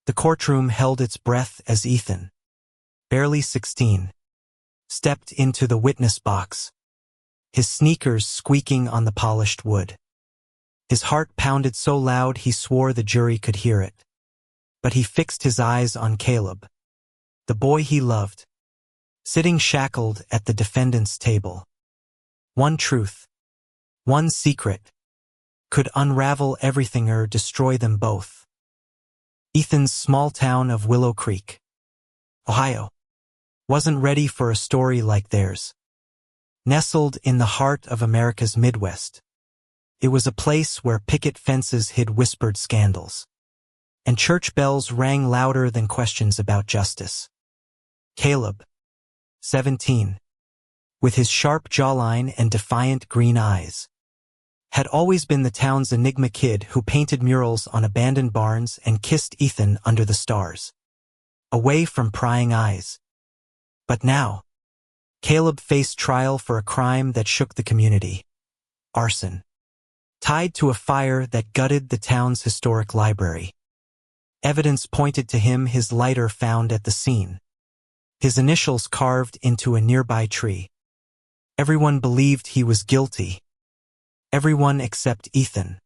The courtroom held its breath as Ethan, barely 16, stepped into the witness box, his sneakers squeaking on the polished wood. His heart pounded so loud he swore the jury could hear it. But he fixed his eyes on Caleb, the boy he loved, sitting shackled at the defendant's table. One truth, one secret, could unravel everything or destroy them both. Ethan's small town of Willow Creek, Ohio, wasn't ready for a story like theirs. Nestled in the heart of America's Midwest, it was a place where picket fences hid whispered scandals, and church bells rang louder than questions about justice. Caleb, 17, with his sharp jawline and defiant green eyes, had always been the town's enigma kid who painted murals on abandoned barns and kissed Ethan under the stars, away from prying eyes. But now, Caleb faced trial for a crime that shook the community: arson, tied to a fire that gutted the town's historic library. Evidence pointed to him, his lighter found at the scene, his initials carved into a nearby tree. Everyone believed he was guilty. Everyone except Ethan.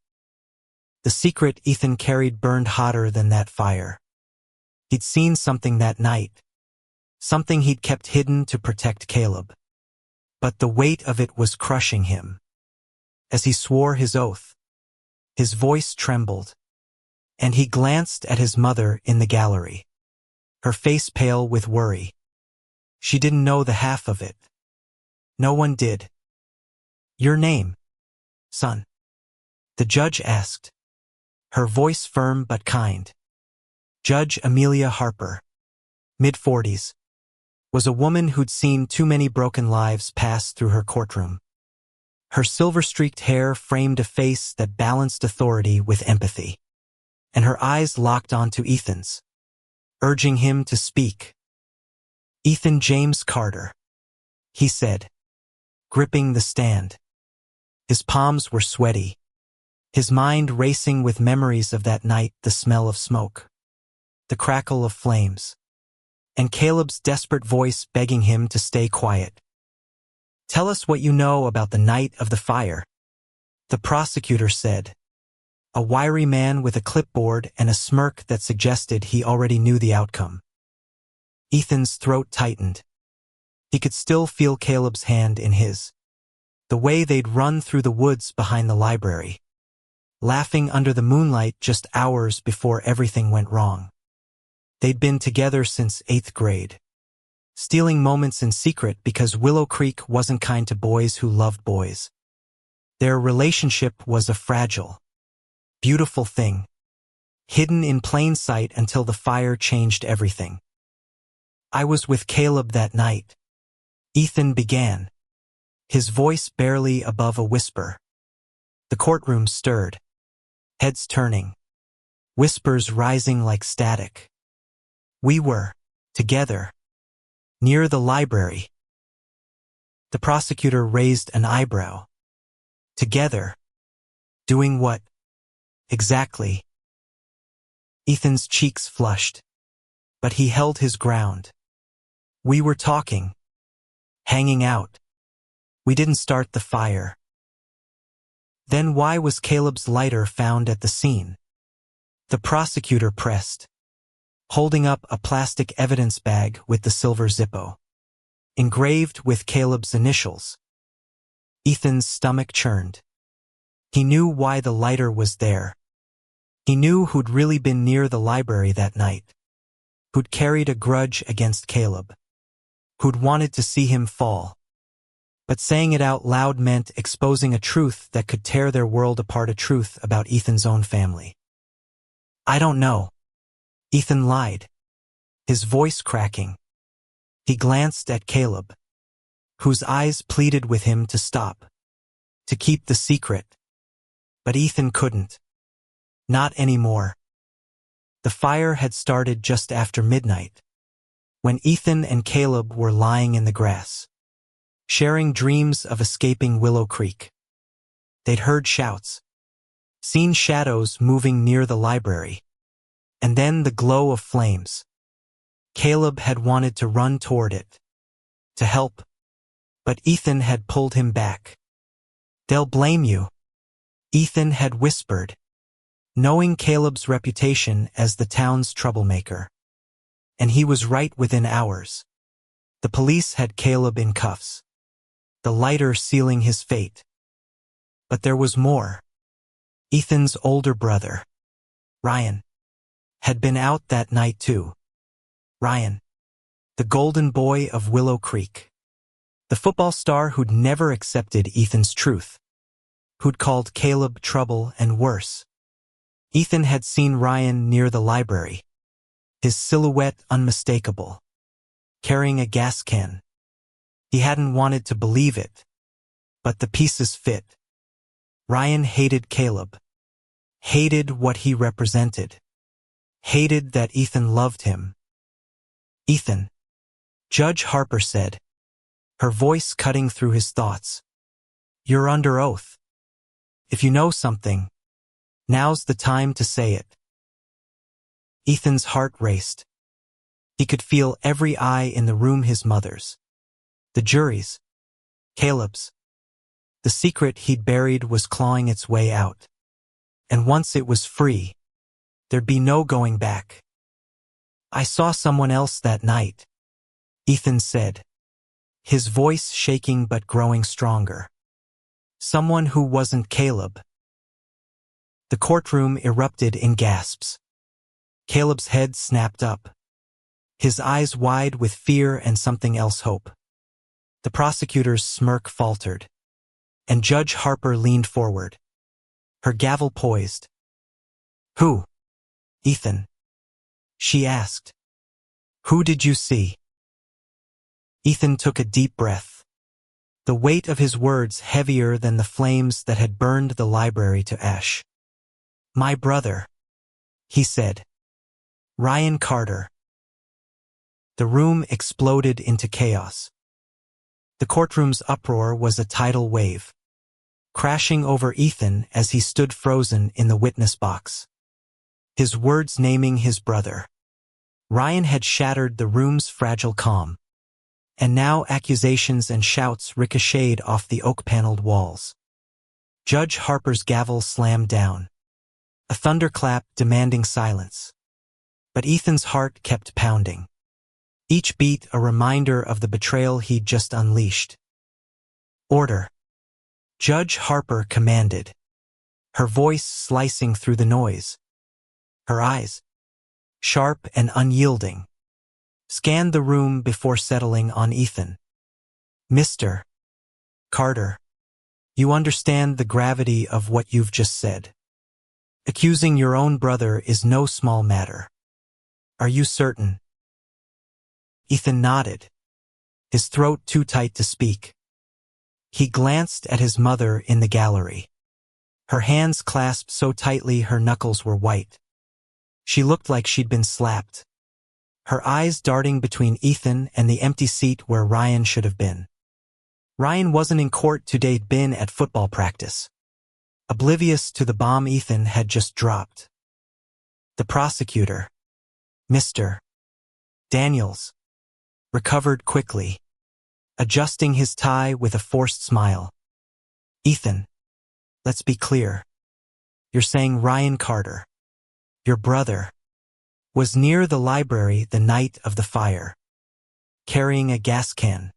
The secret Ethan carried burned hotter than that fire. He'd seen something that night, something he'd kept hidden to protect Caleb. But the weight of it was crushing him. As he swore his oath, his voice trembled, and he glanced at his mother in the gallery, her face pale with worry. She didn't know the half of it. No one did. "Your name, son?" the judge asked, her voice firm but kind. Judge Amelia Harper, mid-40s, was a woman who'd seen too many broken lives pass through her courtroom. Her silver-streaked hair framed a face that balanced authority with empathy, and her eyes locked onto Ethan's, urging him to speak. "Ethan James Carter," he said, gripping the stand. His palms were sweaty, his mind racing with memories of that night, the smell of smoke, the crackle of flames, and Caleb's desperate voice begging him to stay quiet. "Tell us what you know about the night of the fire," the prosecutor said, a wiry man with a clipboard and a smirk that suggested he already knew the outcome. Ethan's throat tightened. He could still feel Caleb's hand in his, the way they'd run through the woods behind the library, laughing under the moonlight just hours before everything went wrong. They'd been together since 8th grade, stealing moments in secret because Willow Creek wasn't kind to boys who loved boys. Their relationship was a fragile, beautiful thing, hidden in plain sight until the fire changed everything. "I was with Caleb that night," Ethan began, his voice barely above a whisper. The courtroom stirred, heads turning, whispers rising like static. "We were together, near the library." The prosecutor raised an eyebrow. "Together? Doing what? Exactly?" Ethan's cheeks flushed, but he held his ground. "We were talking, hanging out. We didn't start the fire." "Then why was Caleb's lighter found at the scene?" the prosecutor pressed, holding up a plastic evidence bag with the silver Zippo, engraved with Caleb's initials. Ethan's stomach churned. He knew why the lighter was there. He knew who'd really been near the library that night, who'd carried a grudge against Caleb, who'd wanted to see him fall. But saying it out loud meant exposing a truth that could tear their world apart, a truth about Ethan's own family. "I don't know," Ethan lied, his voice cracking. He glanced at Caleb, whose eyes pleaded with him to stop, to keep the secret. But Ethan couldn't. Not anymore. The fire had started just after midnight, when Ethan and Caleb were lying in the grass, sharing dreams of escaping Willow Creek. They'd heard shouts, seen shadows moving near the library, And then the glow of flames. Caleb had wanted to run toward it, to help, but Ethan had pulled him back. "They'll blame you," Ethan had whispered, knowing Caleb's reputation as the town's troublemaker. And he was right within hours. The police had Caleb in cuffs, the lighter sealing his fate. But there was more. Ethan's older brother, Ryan, had been out that night too. Ryan, the golden boy of Willow Creek. The football star who'd never accepted Ethan's truth, who'd called Caleb trouble and worse. Ethan had seen Ryan near the library, his silhouette unmistakable, carrying a gas can. He hadn't wanted to believe it, but the pieces fit. Ryan hated Caleb, hated what he represented, hated that Ethan loved him. "Ethan," Judge Harper said, her voice cutting through his thoughts, "you're under oath. If you know something, now's the time to say it." Ethan's heart raced. He could feel every eye in the room, his mother's, the jury's, Caleb's. The secret he'd buried was clawing its way out. And once it was free, there'd be no going back. "I saw someone else that night," Ethan said, his voice shaking but growing stronger. "Someone who wasn't Caleb." The courtroom erupted in gasps. Caleb's head snapped up, his eyes wide with fear and something else, hope. The prosecutor's smirk faltered, and Judge Harper leaned forward, her gavel poised. "Who?" "Ethan," she asked. "Who did you see?" Ethan took a deep breath, the weight of his words heavier than the flames that had burned the library to ash. "My brother," he said. "Ryan Carter." The room exploded into chaos. The courtroom's uproar was a tidal wave, crashing over Ethan as he stood frozen in the witness box. His words naming his brother, Ryan, had shattered the room's fragile calm. And now accusations and shouts ricocheted off the oak-paneled walls. Judge Harper's gavel slammed down, a thunderclap demanding silence. But Ethan's heart kept pounding, each beat a reminder of the betrayal he'd just unleashed. "Order," Judge Harper commanded, her voice slicing through the noise. Her eyes, sharp and unyielding, scanned the room before settling on Ethan. "Mr. Carter, you understand the gravity of what you've just said. Accusing your own brother is no small matter. Are you certain?" Ethan nodded, his throat too tight to speak. He glanced at his mother in the gallery, her hands clasped so tightly her knuckles were white. She looked like she'd been slapped, her eyes darting between Ethan and the empty seat where Ryan should have been. Ryan wasn't in court today, he'd been at football practice, oblivious to the bomb Ethan had just dropped. The prosecutor, Mr. Daniels, recovered quickly, adjusting his tie with a forced smile. "Ethan, let's be clear. You're saying Ryan Carter, your brother, was near the library the night of the fire, carrying a gas can?"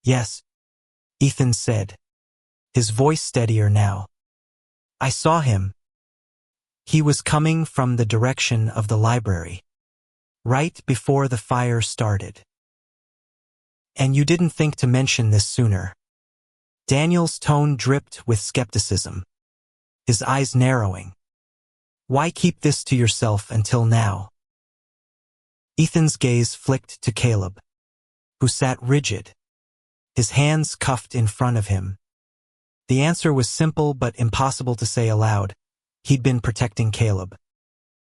"Yes," Ethan said, his voice steadier now. "I saw him. He was coming from the direction of the library, right before the fire started." "And you didn't think to mention this sooner?" Daniel's tone dripped with skepticism, his eyes narrowing. "Why keep this to yourself until now?" Ethan's gaze flicked to Caleb, who sat rigid, his hands cuffed in front of him. The answer was simple but impossible to say aloud. He'd been protecting Caleb,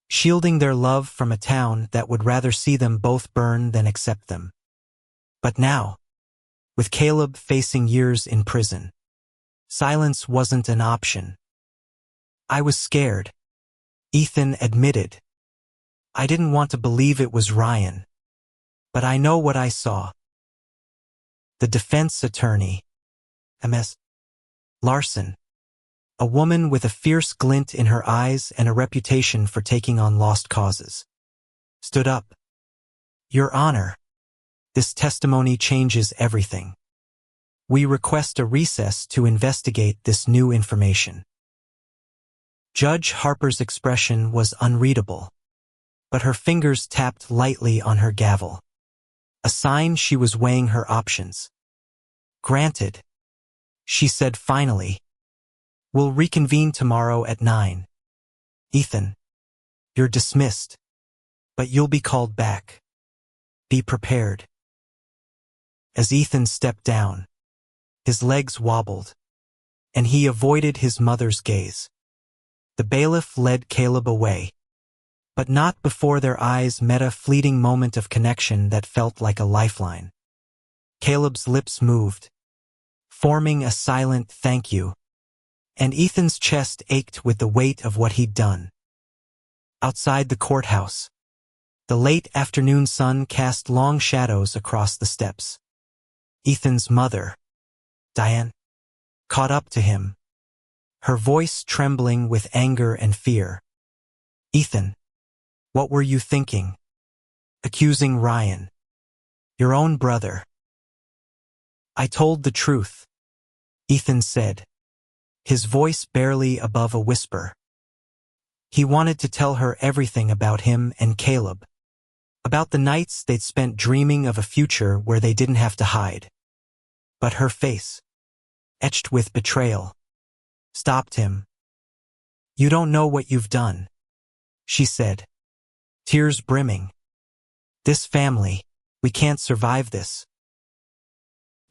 shielding their love from a town that would rather see them both burn than accept them. But now, with Caleb facing years in prison, silence wasn't an option. "I was scared," Ethan admitted. I didn't want to believe it was Ryan. But I know what I saw. The defense attorney, Ms. Larson, a woman with a fierce glint in her eyes and a reputation for taking on lost causes, stood up. Your Honor, this testimony changes everything. We request a recess to investigate this new information. Judge Harper's expression was unreadable, but her fingers tapped lightly on her gavel, a sign she was weighing her options. Granted, she said finally. We'll reconvene tomorrow at 9. Ethan, you're dismissed, but you'll be called back. Be prepared. As Ethan stepped down, his legs wobbled, and he avoided his mother's gaze. The bailiff led Caleb away, but not before their eyes met a fleeting moment of connection that felt like a lifeline. Caleb's lips moved, forming a silent thank you, and Ethan's chest ached with the weight of what he'd done. Outside the courthouse, the late afternoon sun cast long shadows across the steps. Ethan's mother, Diane, caught up to him, her voice trembling with anger and fear. Ethan, what were you thinking? Accusing Ryan, your own brother. I told the truth, Ethan said, his voice barely above a whisper. He wanted to tell her everything about him and Caleb, about the nights they'd spent dreaming of a future where they didn't have to hide. But her face, etched with betrayal, stopped him. You don't know what you've done, she said, tears brimming. This family, we can't survive this.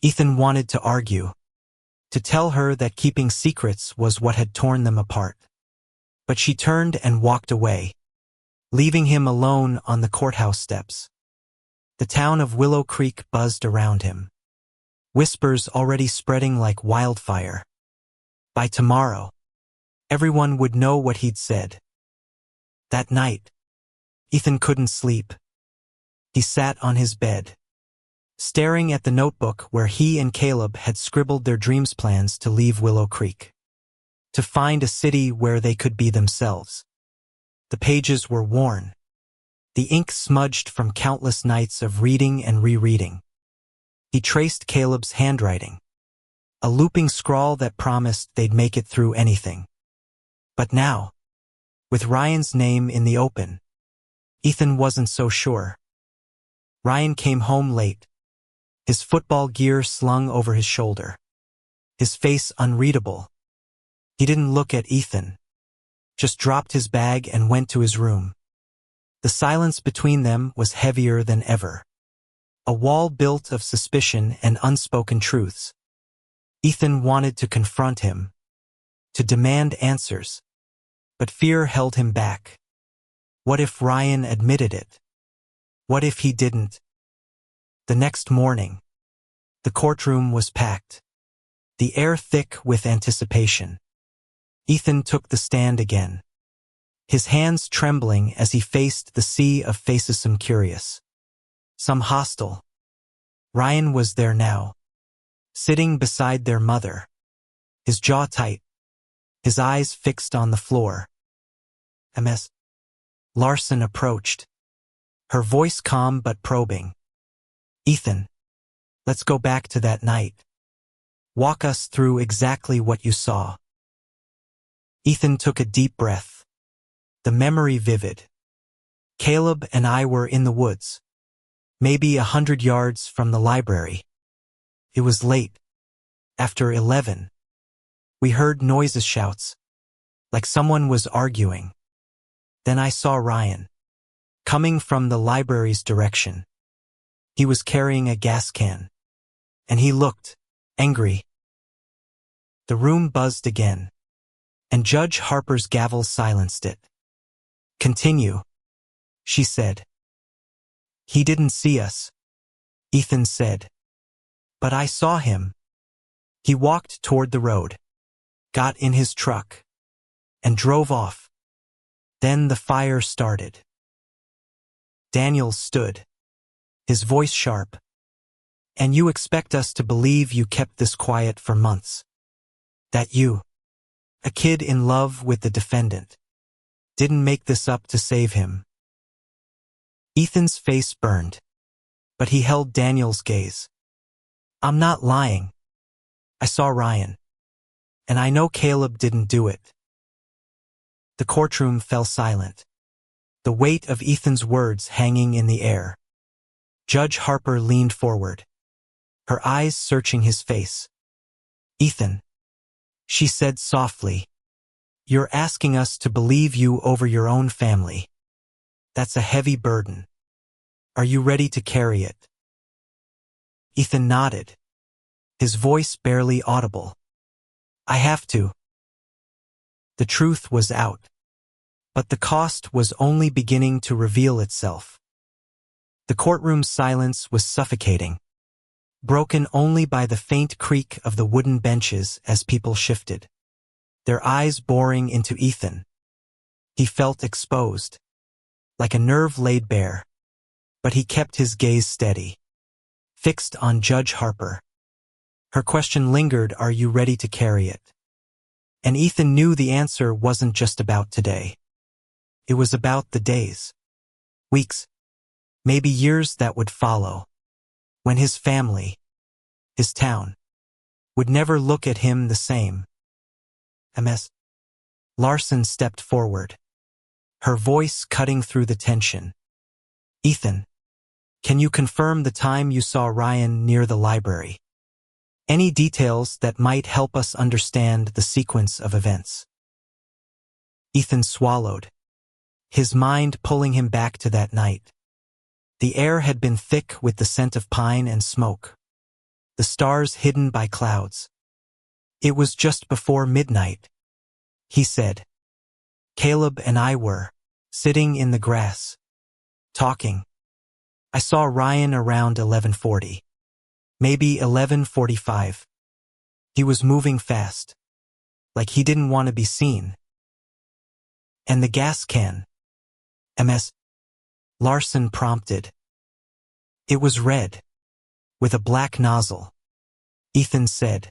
Ethan wanted to argue, to tell her that keeping secrets was what had torn them apart. But she turned and walked away, leaving him alone on the courthouse steps. The town of Willow Creek buzzed around him, whispers already spreading like wildfire. By tomorrow, everyone would know what he'd said. That night, Ethan couldn't sleep. He sat on his bed, staring at the notebook where he and Caleb had scribbled their dreams plans to leave Willow Creek, to find a city where they could be themselves. The pages were worn, the ink smudged from countless nights of reading and rereading. He traced Caleb's handwriting, a looping scrawl that promised they'd make it through anything. But now, with Ryan's name in the open, Ethan wasn't so sure. Ryan came home late, his football gear slung over his shoulder, his face unreadable. He didn't look at Ethan, just dropped his bag and went to his room. The silence between them was heavier than ever, a wall built of suspicion and unspoken truths. Ethan wanted to confront him, to demand answers, but fear held him back. What if Ryan admitted it? What if he didn't? The next morning, the courtroom was packed, the air thick with anticipation. Ethan took the stand again, his hands trembling as he faced the sea of faces, some curious, some hostile. Ryan was there now, sitting beside their mother, his jaw tight, his eyes fixed on the floor. Ms. Larson approached, her voice calm but probing. Ethan, let's go back to that night. Walk us through exactly what you saw. Ethan took a deep breath, the memory vivid. Caleb and I were in the woods, maybe 100 yards from the library. It was late, after 11. We heard noises, shouts, like someone was arguing. Then I saw Ryan, coming from the library's direction. He was carrying a gas can, and he looked angry. The room buzzed again, and Judge Harper's gavel silenced it. Continue, she said. He didn't see us, Ethan said. But I saw him. He walked toward the road, got in his truck, and drove off. Then the fire started. Daniel stood, his voice sharp. And you expect us to believe you kept this quiet for months? That you, a kid in love with the defendant, didn't make this up to save him? Ethan's face burned, but he held Daniel's gaze. I'm not lying. I saw Ryan. And I know Caleb didn't do it. The courtroom fell silent, the weight of Ethan's words hanging in the air. Judge Harper leaned forward, her eyes searching his face. Ethan, she said softly, you're asking us to believe you over your own family. That's a heavy burden. Are you ready to carry it? Ethan nodded, his voice barely audible. I have to. The truth was out, but the cost was only beginning to reveal itself. The courtroom's silence was suffocating, broken only by the faint creak of the wooden benches as people shifted, their eyes boring into Ethan. He felt exposed, like a nerve laid bare, but he kept his gaze steady, fixed on Judge Harper. Her question lingered, are you ready to carry it? And Ethan knew the answer wasn't just about today. It was about the days, weeks, maybe years that would follow, when his family, his town, would never look at him the same. Ms. Larson stepped forward, her voice cutting through the tension. Ethan, can you confirm the time you saw Ryan near the library? Any details that might help us understand the sequence of events? Ethan swallowed, his mind pulling him back to that night. The air had been thick with the scent of pine and smoke, the stars hidden by clouds. It was just before midnight, he said. Caleb and I were sitting in the grass, talking. I saw Ryan around 11:40. Maybe 11:45. He was moving fast, like he didn't want to be seen. And the gas can? Ms. Larson prompted. It was red, with a black nozzle, Ethan said.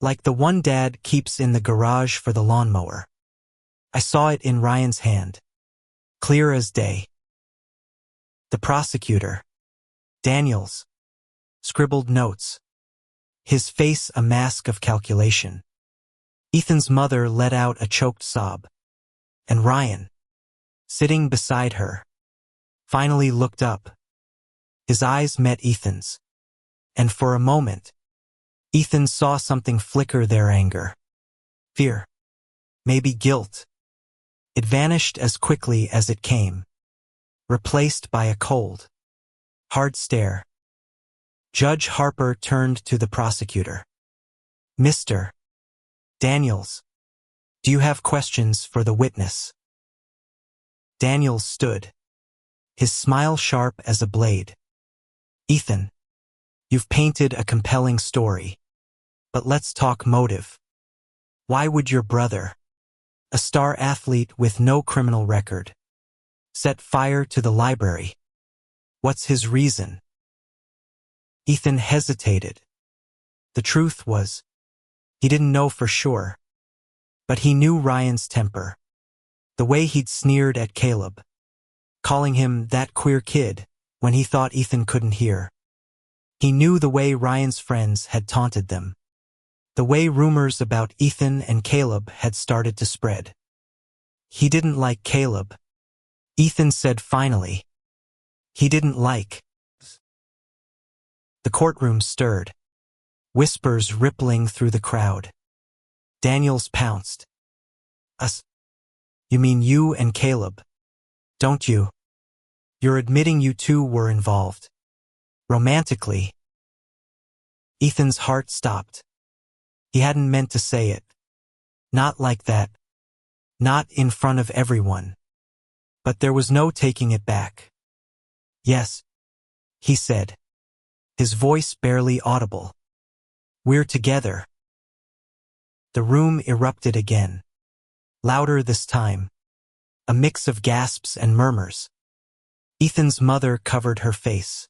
Like the one Dad keeps in the garage for the lawnmower. I saw it in Ryan's hand, clear as day. The prosecutor, Daniels, scribbled notes, his face a mask of calculation. Ethan's mother let out a choked sob, and Ryan, sitting beside her, finally looked up. His eyes met Ethan's, and for a moment, Ethan saw something flicker there, anger, fear, maybe guilt. It vanished as quickly as it came, replaced by a cold, hard stare. Judge Harper turned to the prosecutor. Mr. Daniels, do you have questions for the witness? Daniels stood, his smile sharp as a blade. Ethan, you've painted a compelling story, but let's talk motive. Why would your brother, a star athlete with no criminal record, set fire to the library? What's his reason? Ethan hesitated. The truth was, he didn't know for sure, but he knew Ryan's temper, the way he'd sneered at Caleb, calling him that queer kid when he thought Ethan couldn't hear. He knew the way Ryan's friends had taunted them, the way rumors about Ethan and Caleb had started to spread. He didn't like Caleb, Ethan said finally. He didn't like. The courtroom stirred, whispers rippling through the crowd. Daniels pounced. Us? You mean you and Caleb, don't you? You're admitting you two were involved. Romantically. Ethan's heart stopped. He hadn't meant to say it. Not like that. Not in front of everyone. But there was no taking it back. Yes, he said, his voice barely audible. We're together. The room erupted again, louder this time, a mix of gasps and murmurs. Ethan's mother covered her face,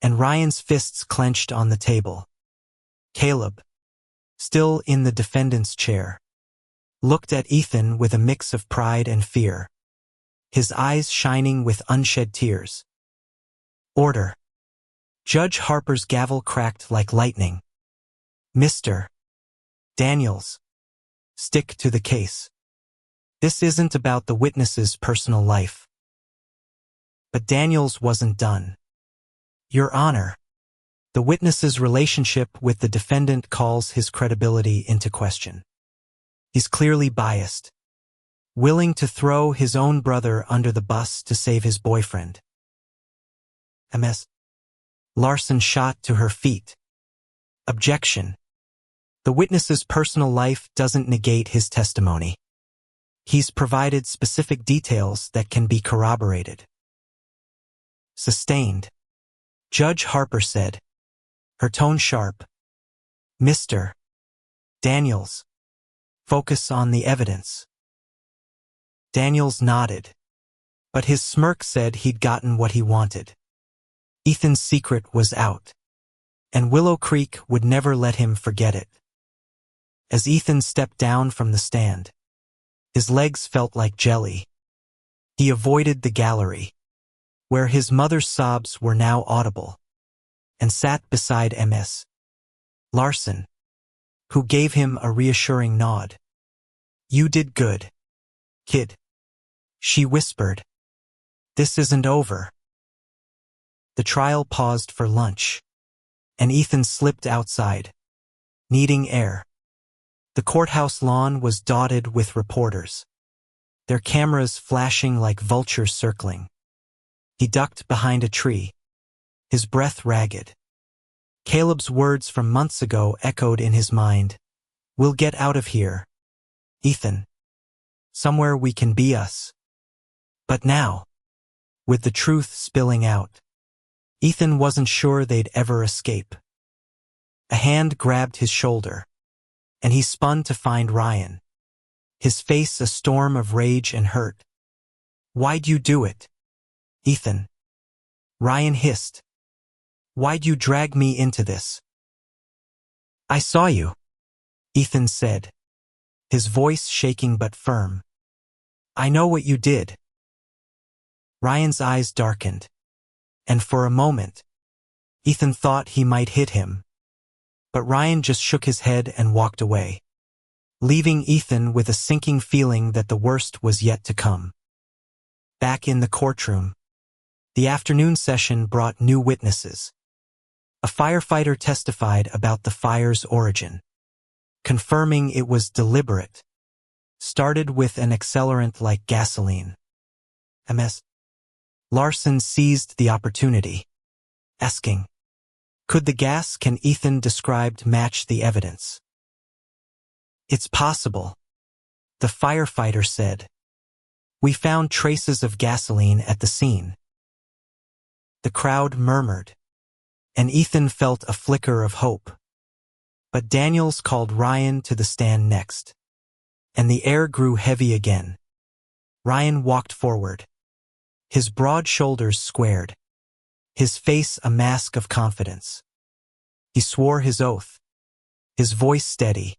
and Ryan's fists clenched on the table. Caleb, still in the defendant's chair, looked at Ethan with a mix of pride and fear, his eyes shining with unshed tears. Order. Judge Harper's gavel cracked like lightning. Mr. Daniels, stick to the case. This isn't about the witness's personal life. But Daniels wasn't done. Your Honor, the witness's relationship with the defendant calls his credibility into question. He's clearly biased, willing to throw his own brother under the bus to save his boyfriend. Ms. Larson shot to her feet. Objection. The witness's personal life doesn't negate his testimony. He's provided specific details that can be corroborated. Sustained. Judge Harper said, her tone sharp. Mr. Daniels, focus on the evidence. Daniels nodded, but his smirk said he'd gotten what he wanted. Ethan's secret was out, and Willow Creek would never let him forget it. As Ethan stepped down from the stand, his legs felt like jelly. He avoided the gallery, where his mother's sobs were now audible, and sat beside Ms. Larson, who gave him a reassuring nod. You did good, kid, she whispered. This isn't over. The trial paused for lunch, and Ethan slipped outside, needing air. The courthouse lawn was dotted with reporters, their cameras flashing like vultures circling. He ducked behind a tree, his breath ragged. Caleb's words from months ago echoed in his mind. We'll get out of here, Ethan. Somewhere we can be us. But now, with the truth spilling out, Ethan wasn't sure they'd ever escape. A hand grabbed his shoulder, and he spun to find Ryan, his face a storm of rage and hurt. Why'd you do it, Ethan? Ryan hissed. Why'd you drag me into this? I saw you, Ethan said, his voice shaking but firm. I know what you did. Ryan's eyes darkened, and for a moment, Ethan thought he might hit him. But Ryan just shook his head and walked away, leaving Ethan with a sinking feeling that the worst was yet to come. Back in the courtroom, the afternoon session brought new witnesses. A firefighter testified about the fire's origin, confirming it was deliberate. Started with an accelerant like gasoline. Ms. Larson seized the opportunity, asking, could the gas Ethan described match the evidence? It's possible, the firefighter said. We found traces of gasoline at the scene. The crowd murmured, and Ethan felt a flicker of hope. But Daniels called Ryan to the stand next, and the air grew heavy again. Ryan walked forward, his broad shoulders squared, his face a mask of confidence. He swore his oath, his voice steady,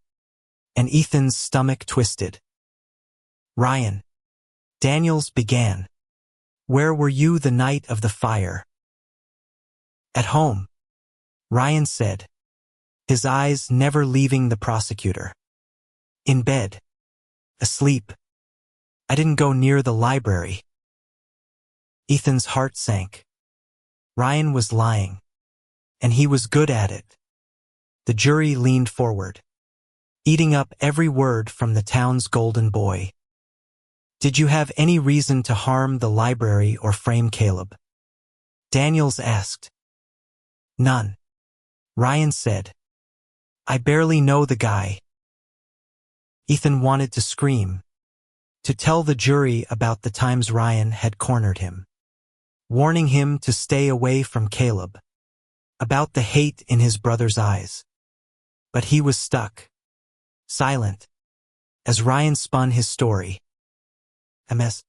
and Ethan's stomach twisted. Ryan, Daniels began. Where were you the night of the fire? At home, Ryan said, his eyes never leaving the prosecutor. In bed. Asleep. I didn't go near the library. Ethan's heart sank. Ryan was lying, and he was good at it. The jury leaned forward, eating up every word from the town's golden boy. Did you have any reason to harm the library or frame Caleb? Daniels asked. None, Ryan said. I barely know the guy. Ethan wanted to scream, to tell the jury about the times Ryan had cornered him, warning him to stay away from Caleb, about the hate in his brother's eyes. But he was stuck, silent, as Ryan spun his story. Ms.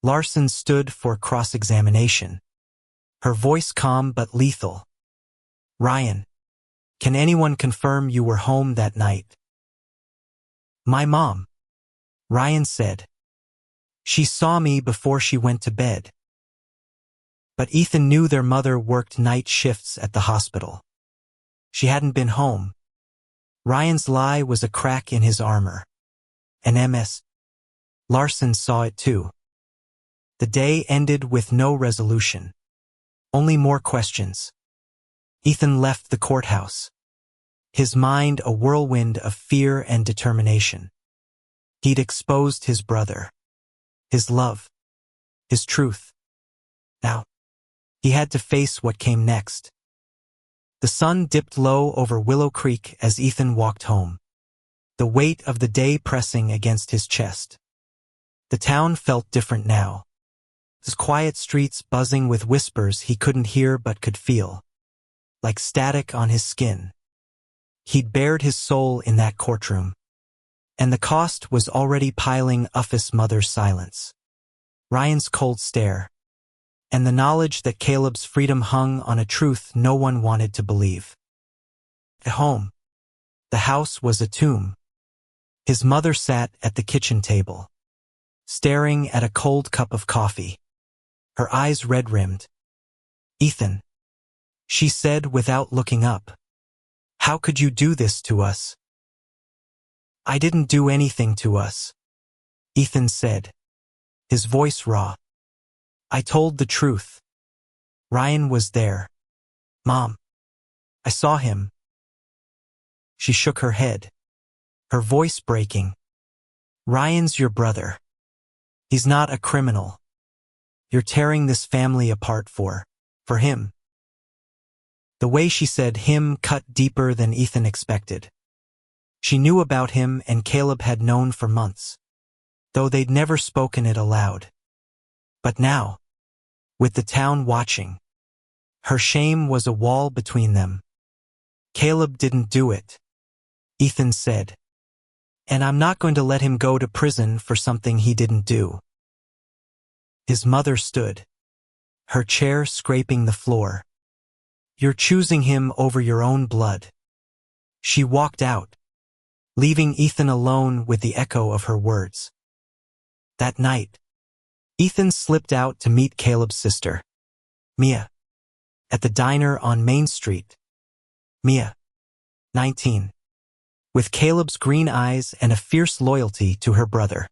Larson stood for cross-examination, her voice calm but lethal. Ryan, can anyone confirm you were home that night? My mom, Ryan said. She saw me before she went to bed. But Ethan knew their mother worked night shifts at the hospital. She hadn't been home. Ryan's lie was a crack in his armor. An MS. Larson saw it too. The day ended with no resolution. Only more questions. Ethan left the courthouse, his mind a whirlwind of fear and determination. He'd exposed his brother, his love, his truth. Now, he had to face what came next. The sun dipped low over Willow Creek as Ethan walked home, the weight of the day pressing against his chest. The town felt different now. His quiet streets buzzing with whispers he couldn't hear but could feel, like static on his skin. He'd bared his soul in that courtroom, and the cost was already piling up his mother's silence, Ryan's cold stare, and the knowledge that Caleb's freedom hung on a truth no one wanted to believe. At home, the house was a tomb. His mother sat at the kitchen table, staring at a cold cup of coffee, her eyes red-rimmed. Ethan, she said without looking up, how could you do this to us? I didn't do anything to us, Ethan said, his voice raw. I told the truth. Ryan was there. Mom, I saw him. She shook her head, her voice breaking. Ryan's your brother. He's not a criminal. You're tearing this family apart for him. The way she said him cut deeper than Ethan expected. She knew about him and Caleb had known for months, though they'd never spoken it aloud. But now, with the town watching, her shame was a wall between them. Caleb didn't do it, Ethan said. And I'm not going to let him go to prison for something he didn't do. His mother stood, her chair scraping the floor. You're choosing him over your own blood. She walked out, leaving Ethan alone with the echo of her words. That night, Ethan slipped out to meet Caleb's sister, Mia, at the diner on Main Street. Mia, 19, with Caleb's green eyes and a fierce loyalty to her brother,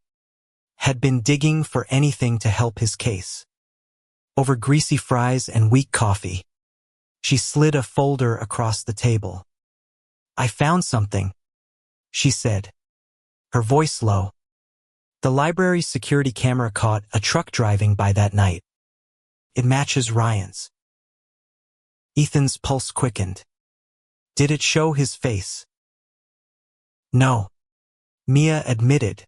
had been digging for anything to help his case. Over greasy fries and weak coffee, she slid a folder across the table. I found something, she said, her voice low. The library's security camera caught a truck driving by that night. It matches Ryan's. Ethan's pulse quickened. Did it show his face? No, Mia admitted.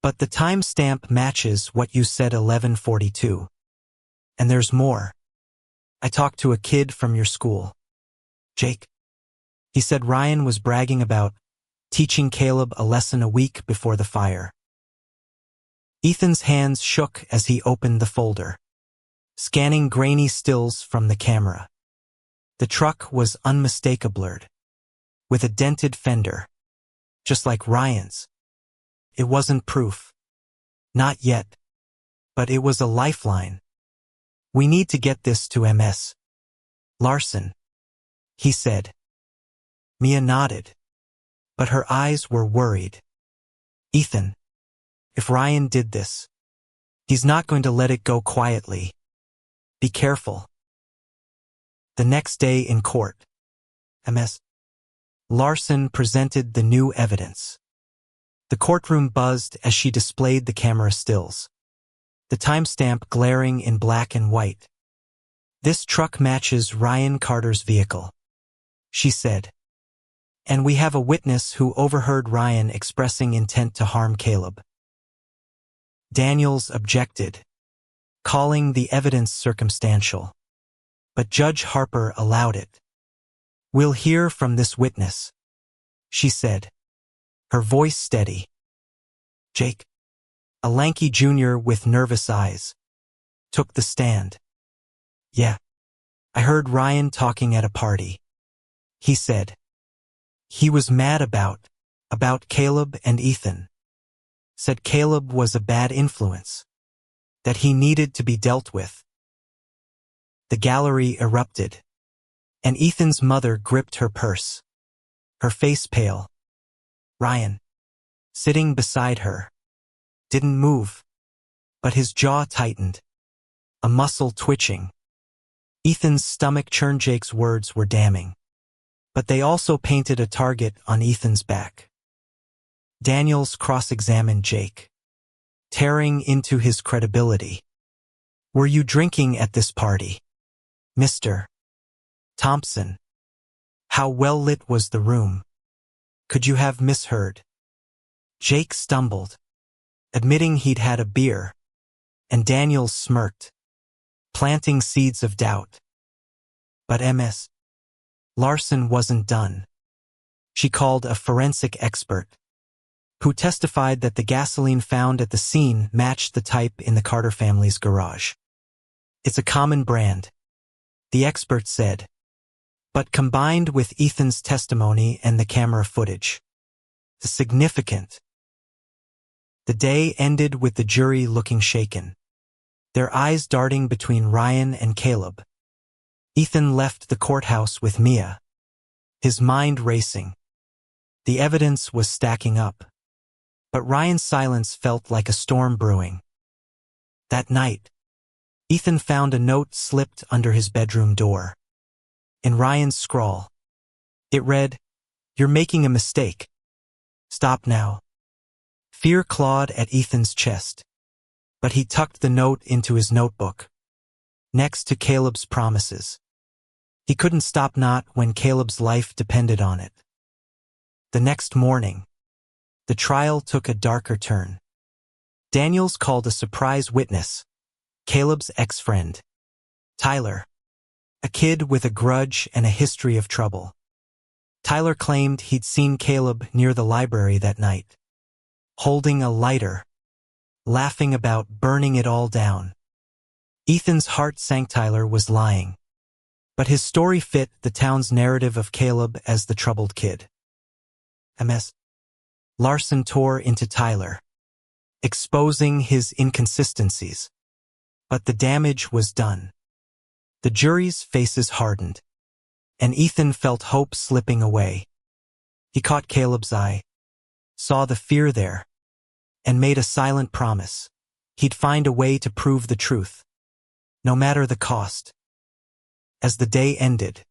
But the timestamp matches what you said, 11:42. And there's more. I talked to a kid from your school, Jake. He said Ryan was bragging about teaching Caleb a lesson a week before the fire. Ethan's hands shook as he opened the folder, scanning grainy stills from the camera. The truck was unmistakably blurred, with a dented fender, just like Ryan's. It wasn't proof. Not yet. But it was a lifeline. We need to get this to MS. Larson, he said. Mia nodded, but her eyes were worried. Ethan, if Ryan did this, he's not going to let it go quietly. Be careful. The next day in court, MS. Larson presented the new evidence. The courtroom buzzed as she displayed the camera stills, the timestamp glaring in black and white. This truck matches Ryan Carter's vehicle, she said. And we have a witness who overheard Ryan expressing intent to harm Caleb. Daniels objected, calling the evidence circumstantial, but Judge Harper allowed it. We'll hear from this witness, she said, her voice steady. Jake, A lanky junior with nervous eyes took the stand. "Yeah, I heard Ryan talking at a party," he said. "He was mad about Caleb and Ethan. Said Caleb was a bad influence, that he needed to be dealt with." The gallery erupted, and Ethan's mother gripped her purse, her face pale. Ryan, sitting beside her, didn't move, but his jaw tightened, a muscle twitching. Ethan's stomach churned. Jake's words were damning, but they also painted a target on Ethan's back. Daniels cross-examined Jake, tearing into his credibility. "Were you drinking at this party, Mr. Thompson? How well lit was the room? Could you have misheard?" Jake stumbled, admitting he'd had a beer, and Daniels smirked, planting seeds of doubt. But Ms. Larson wasn't done. She called a forensic expert, who testified that the gasoline found at the scene matched the type in the Carter family's garage. "It's a common brand," the expert said, but combined with Ethan's testimony and the camera footage, it's significant. The day ended with the jury looking shaken, their eyes darting between Ryan and Caleb. Ethan left the courthouse with Mia, his mind racing. The evidence was stacking up, but Ryan's silence felt like a storm brewing. That night, Ethan found a note slipped under his bedroom door. In Ryan's scrawl, it read, "You're making a mistake. Stop now." Fear clawed at Ethan's chest, but he tucked the note into his notebook, next to Caleb's promises. He couldn't stop, not when Caleb's life depended on it. The next morning, the trial took a darker turn. Daniels called a surprise witness, Caleb's ex-friend, Tyler, a kid with a grudge and a history of trouble. Tyler claimed he'd seen Caleb near the library that night, holding a lighter, laughing about burning it all down. Ethan's heart sank. Tyler was lying, but his story fit the town's narrative of Caleb as the troubled kid. Ms. Larson tore into Tyler, exposing his inconsistencies. But the damage was done. The jury's faces hardened, and Ethan felt hope slipping away. He caught Caleb's eye, saw the fear there, and made a silent promise. He'd find a way to prove the truth, no matter the cost. As the day ended,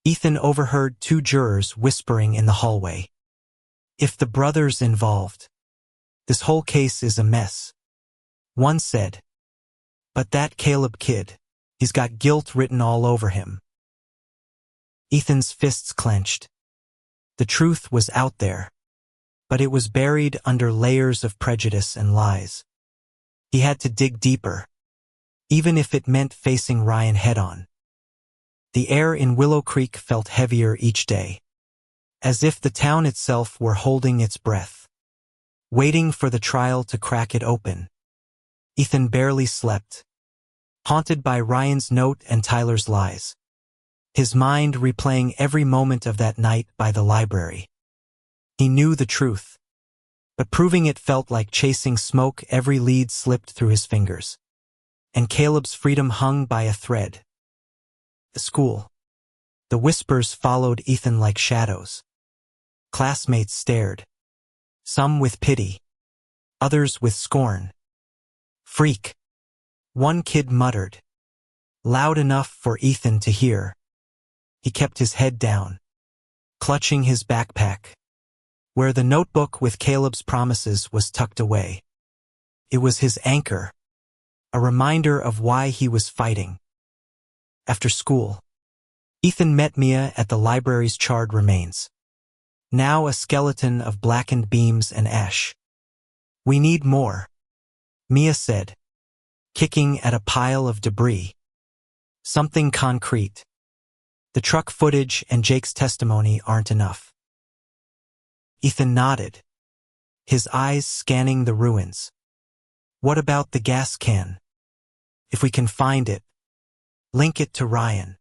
Ethan overheard two jurors whispering in the hallway. "If the brothers involved, this whole case is a mess." One said, "But that Caleb kid, he's got guilt written all over him." Ethan's fists clenched. The truth was out there, but it was buried under layers of prejudice and lies. He had to dig deeper, even if it meant facing Ryan head-on. The air in Willow Creek felt heavier each day, as if the town itself were holding its breath, waiting for the trial to crack it open. Ethan barely slept, haunted by Ryan's note and Tyler's lies, his mind replaying every moment of that night by the library. He knew the truth, but proving it felt like chasing smoke. Every lead slipped through his fingers, and Caleb's freedom hung by a thread. The school. The whispers followed Ethan like shadows. Classmates stared, some with pity, others with scorn. "Freak," one kid muttered, loud enough for Ethan to hear. He kept his head down, clutching his backpack, where the notebook with Caleb's promises was tucked away. It was his anchor, a reminder of why he was fighting. After school, Ethan met Mia at the library's charred remains, now a skeleton of blackened beams and ash. "We need more," Mia said, kicking at a pile of debris. "Something concrete. The truck footage and Jake's testimony aren't enough." Ethan nodded, his eyes scanning the ruins. What about the gas can? If we can find it, link it to Ryan.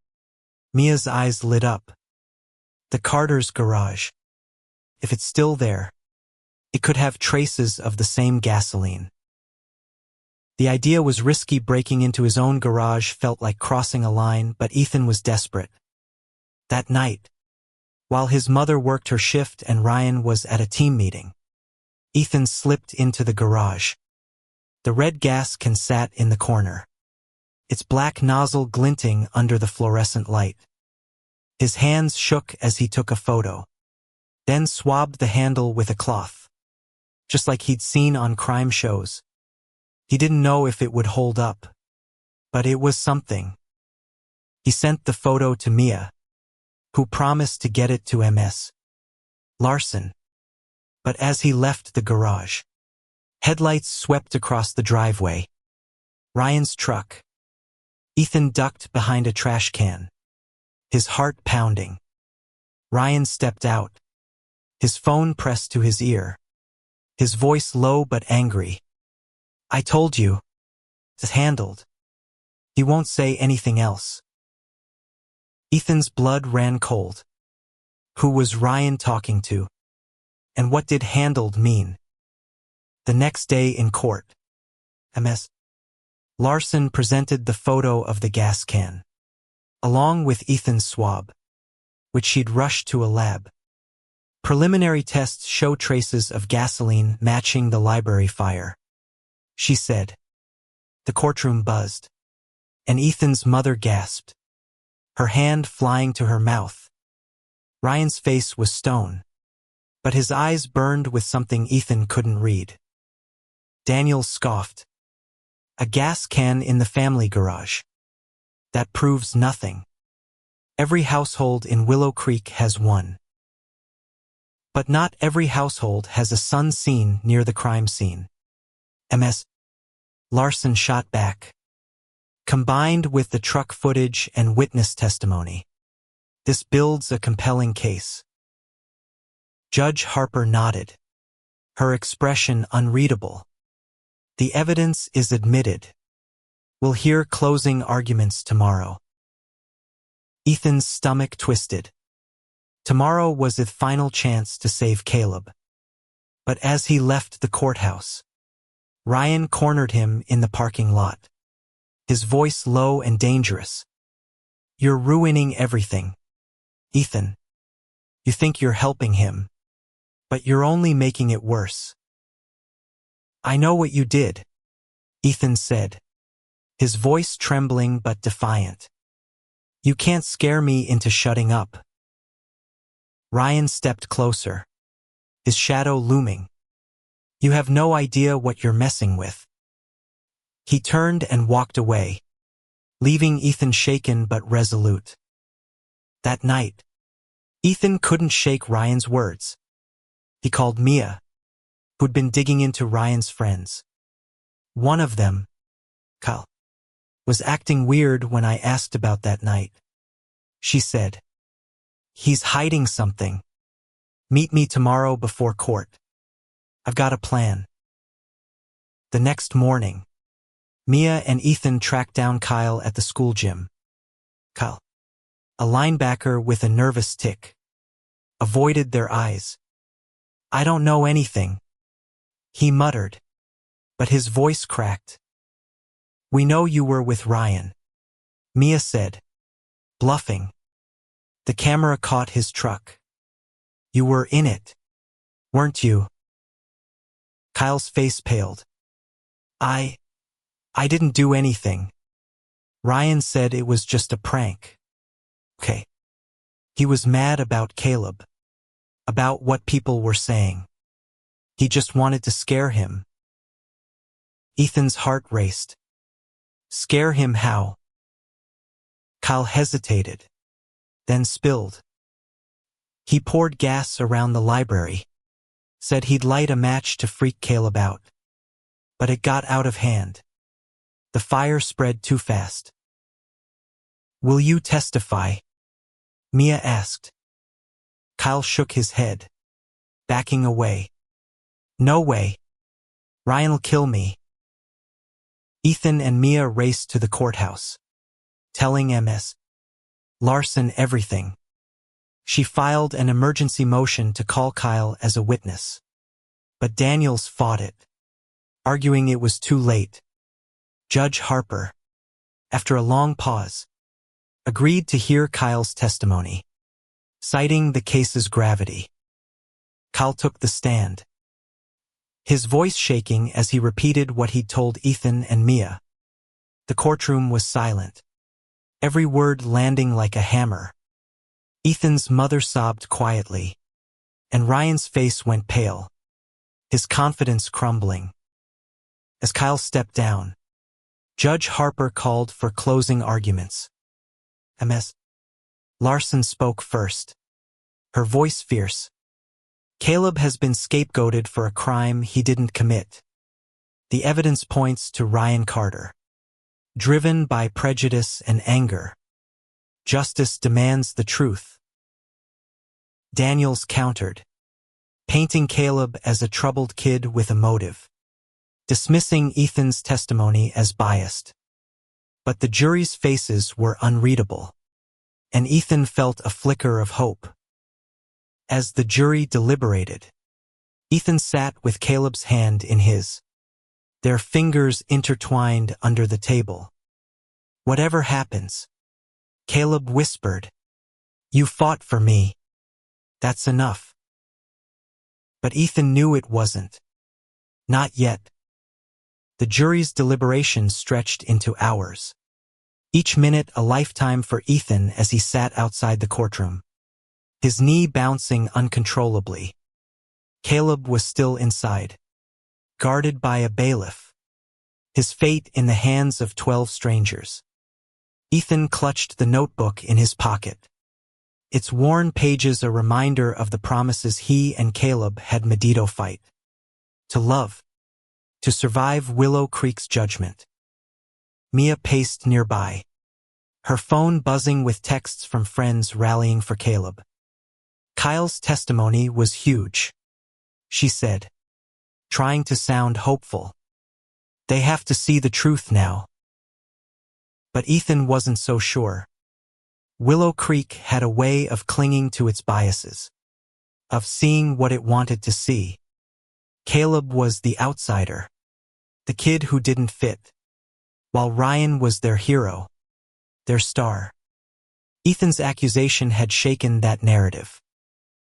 Mia's eyes lit up. The Carter's garage. If it's still there, it could have traces of the same gasoline. The idea was risky. Breaking into his own garage felt like crossing a line, but Ethan was desperate. That night, while his mother worked her shift and Ryan was at a team meeting, Ethan slipped into the garage. The red gas can sat in the corner, its black nozzle glinting under the fluorescent light. His hands shook as he took a photo, then swabbed the handle with a cloth, just like he'd seen on crime shows. He didn't know if it would hold up, but it was something. He sent the photo to Mia, who promised to get it to Ms. Larson. But as he left the garage, headlights swept across the driveway. Ryan's truck. Ethan ducked behind a trash can, his heart pounding. Ryan stepped out, his phone pressed to his ear, his voice low but angry. I told you. It's handled. He won't say anything else. Ethan's blood ran cold. Who was Ryan talking to? And what did handled mean? The next day in court, Ms. Larson presented the photo of the gas can, along with Ethan's swab, which she'd rushed to a lab. Preliminary tests show traces of gasoline matching the library fire, she said. The courtroom buzzed, and Ethan's mother gasped, her hand flying to her mouth. Ryan's face was stone, but his eyes burned with something Ethan couldn't read. Daniel scoffed. A gas can in the family garage. That proves nothing. Every household in Willow Creek has one. But not every household has a son seen near the crime scene. Ms. Larson shot back. Combined with the truck footage and witness testimony, this builds a compelling case. Judge Harper nodded, her expression unreadable. The evidence is admitted. We'll hear closing arguments tomorrow. Ethan's stomach twisted. Tomorrow was his final chance to save Caleb. But as he left the courthouse, Ryan cornered him in the parking lot, his voice low and dangerous. You're ruining everything, Ethan. You think you're helping him, but you're only making it worse. I know what you did, Ethan said, his voice trembling but defiant. You can't scare me into shutting up. Ryan stepped closer, his shadow looming. You have no idea what you're messing with. He turned and walked away, leaving Ethan shaken but resolute. That night, Ethan couldn't shake Ryan's words. He called Mia, who'd been digging into Ryan's friends. One of them, Kyle, was acting weird when I asked about that night. She said, he's hiding something. Meet me tomorrow before court. I've got a plan. The next morning, Mia and Ethan tracked down Kyle at the school gym. Kyle, a linebacker with a nervous tic, avoided their eyes. I don't know anything, he muttered, but his voice cracked. We know you were with Ryan, Mia said, bluffing. The camera caught his truck. You were in it, weren't you? Kyle's face paled. I didn't do anything. Ryan said it was just a prank. Okay. He was mad about Caleb, about what people were saying. He just wanted to scare him. Ethan's heart raced. Scare him how? Kyle hesitated, then spilled. He poured gas around the library, said he'd light a match to freak Caleb out. But it got out of hand. The fire spread too fast. Will you testify? Mia asked. Kyle shook his head, backing away. No way. Ryan'll kill me. Ethan and Mia raced to the courthouse, telling Ms. Larson everything. She filed an emergency motion to call Kyle as a witness. But Daniels fought it, arguing it was too late. Judge Harper, after a long pause, agreed to hear Kyle's testimony, citing the case's gravity. Kyle took the stand, his voice shaking as he repeated what he'd told Ethan and Mia. The courtroom was silent, every word landing like a hammer. Ethan's mother sobbed quietly, and Ryan's face went pale, his confidence crumbling. As Kyle stepped down, Judge Harper called for closing arguments. Ms. Larson spoke first, her voice fierce. Caleb has been scapegoated for a crime he didn't commit. The evidence points to Ryan Carter. Driven by prejudice and anger, justice demands the truth. Daniels countered, painting Caleb as a troubled kid with a motive, dismissing Ethan's testimony as biased. But the jury's faces were unreadable, and Ethan felt a flicker of hope. As the jury deliberated, Ethan sat with Caleb's hand in his, their fingers intertwined under the table. Whatever happens, Caleb whispered, you fought for me. That's enough. But Ethan knew it wasn't. Not yet. The jury's deliberations stretched into hours. Each minute a lifetime for Ethan as he sat outside the courtroom, his knee bouncing uncontrollably. Caleb was still inside, guarded by a bailiff, his fate in the hands of 12 strangers. Ethan clutched the notebook in his pocket, its worn pages a reminder of the promises he and Caleb had made to fight, to love, to survive Willow Creek's judgment. Mia paced nearby, her phone buzzing with texts from friends rallying for Caleb. Kyle's testimony was huge, she said, trying to sound hopeful. They have to see the truth now. But Ethan wasn't so sure. Willow Creek had a way of clinging to its biases, of seeing what it wanted to see. Caleb was the outsider, the kid who didn't fit, while Ryan was their hero, their star. Ethan's accusation had shaken that narrative.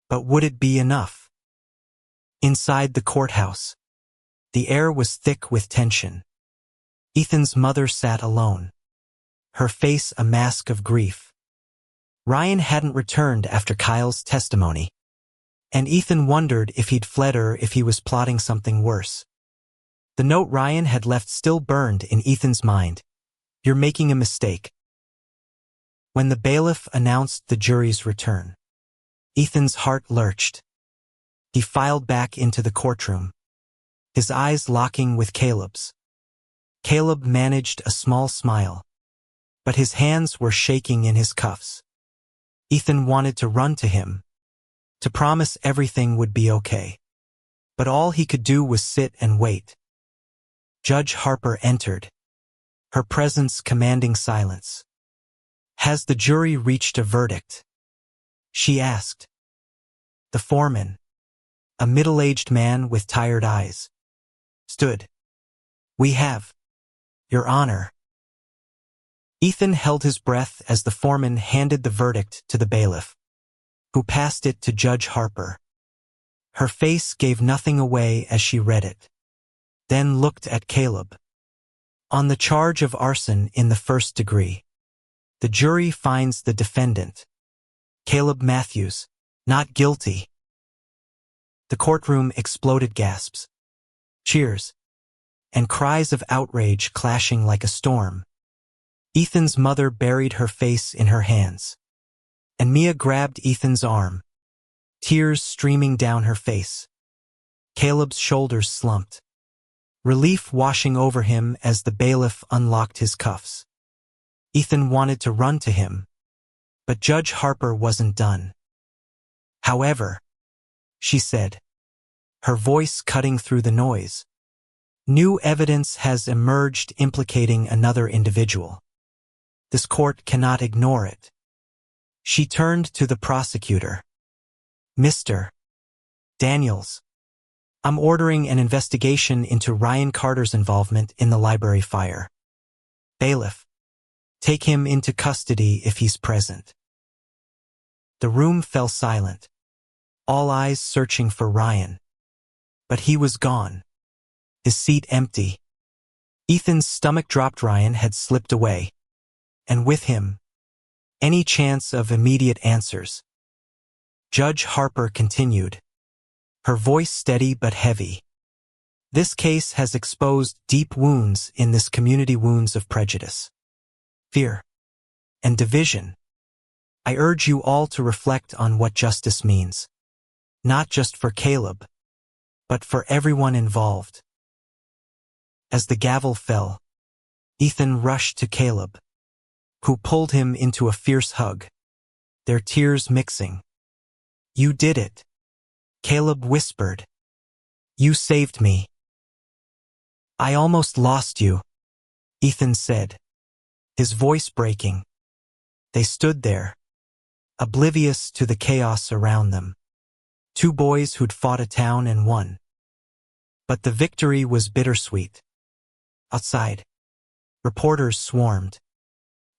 But would it be enough? Inside the courthouse, the air was thick with tension. Ethan's mother sat alone, her face a mask of grief. Ryan hadn't returned after Kyle's testimony, and Ethan wondered if he'd fled or if he was plotting something worse. The note Ryan had left still burned in Ethan's mind. You're making a mistake. When the bailiff announced the jury's return, Ethan's heart lurched. He filed back into the courtroom, his eyes locking with Caleb's. Caleb managed a small smile, but his hands were shaking in his cuffs. Ethan wanted to run to him, to promise everything would be okay. But all he could do was sit and wait. Judge Harper entered, her presence commanding silence. Has the jury reached a verdict? She asked. The foreman, a middle-aged man with tired eyes, stood. We have, Your Honor. Ethan held his breath as the foreman handed the verdict to the bailiff, who passed it to Judge Harper. Her face gave nothing away as she read it, then looked at Caleb. On the charge of arson in the first degree, the jury finds the defendant, Caleb Matthews, not guilty. The courtroom exploded gasps, cheers, and cries of outrage clashing like a storm. Ethan's mother buried her face in her hands, and Mia grabbed Ethan's arm, tears streaming down her face. Caleb's shoulders slumped, relief washing over him as the bailiff unlocked his cuffs. Ethan wanted to run to him, but Judge Harper wasn't done. However, she said, her voice cutting through the noise, New evidence has emerged implicating another individual. This court cannot ignore it. She turned to the prosecutor. Mr. Daniels, I'm ordering an investigation into Ryan Carter's involvement in the library fire. Bailiff, take him into custody if he's present. The room fell silent, all eyes searching for Ryan. But he was gone. His seat empty. Ethan's stomach dropped. Ryan had slipped away. And with him, any chance of immediate answers. Judge Harper continued, her voice steady but heavy. This case has exposed deep wounds in this community, wounds of prejudice, fear, and division. I urge you all to reflect on what justice means, not just for Caleb, but for everyone involved. As the gavel fell, Ethan rushed to Caleb, who pulled him into a fierce hug, their tears mixing. You did it, Caleb whispered. You saved me. I almost lost you, Ethan said, his voice breaking. They stood there, oblivious to the chaos around them. Two boys who'd fought a town and won. But the victory was bittersweet. Outside, reporters swarmed,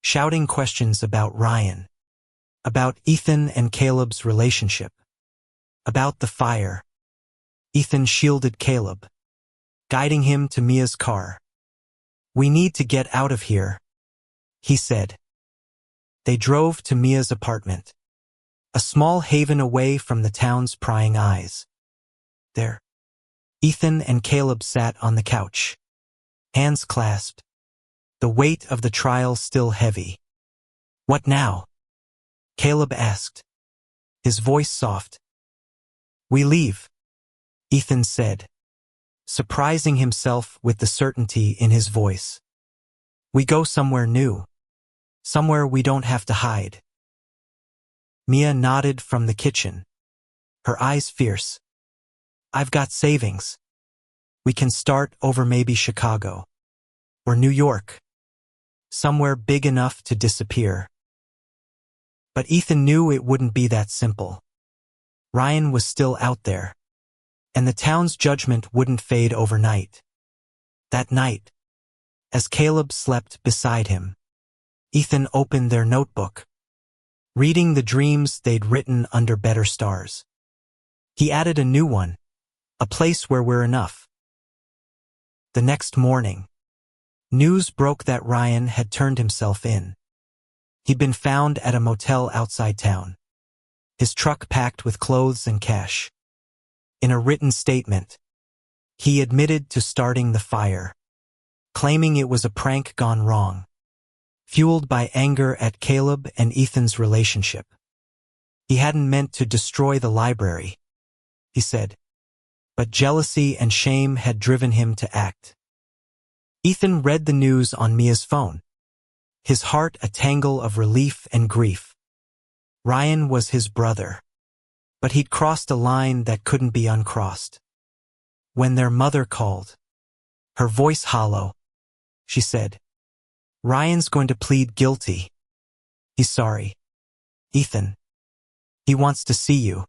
shouting questions about Ryan, about Ethan and Caleb's relationship, about the fire. Ethan shielded Caleb, guiding him to Mia's car. We need to get out of here, he said. They drove to Mia's apartment, a small haven away from the town's prying eyes. There, Ethan and Caleb sat on the couch, hands clasped, the weight of the trial still heavy. What now? Caleb asked, his voice soft. We leave, Ethan said, surprising himself with the certainty in his voice. We go somewhere new, somewhere we don't have to hide. Mia nodded from the kitchen, her eyes fierce. I've got savings. We can start over, maybe Chicago or New York, somewhere big enough to disappear. But Ethan knew it wouldn't be that simple. Ryan was still out there, and the town's judgment wouldn't fade overnight. That night, as Caleb slept beside him, Ethan opened their notebook, reading the dreams they'd written under better stars. He added a new one, a place where we're enough. The next morning, news broke that Ryan had turned himself in. He'd been found at a motel outside town, his truck packed with clothes and cash. In a written statement, he admitted to starting the fire, claiming it was a prank gone wrong, fueled by anger at Caleb and Ethan's relationship. He hadn't meant to destroy the library, he said, but jealousy and shame had driven him to act. Ethan read the news on Mia's phone, his heart a tangle of relief and grief. Ryan was his brother, but he'd crossed a line that couldn't be uncrossed. When their mother called, her voice hollow, she said, Ryan's going to plead guilty. He's sorry. Ethan. He wants to see you.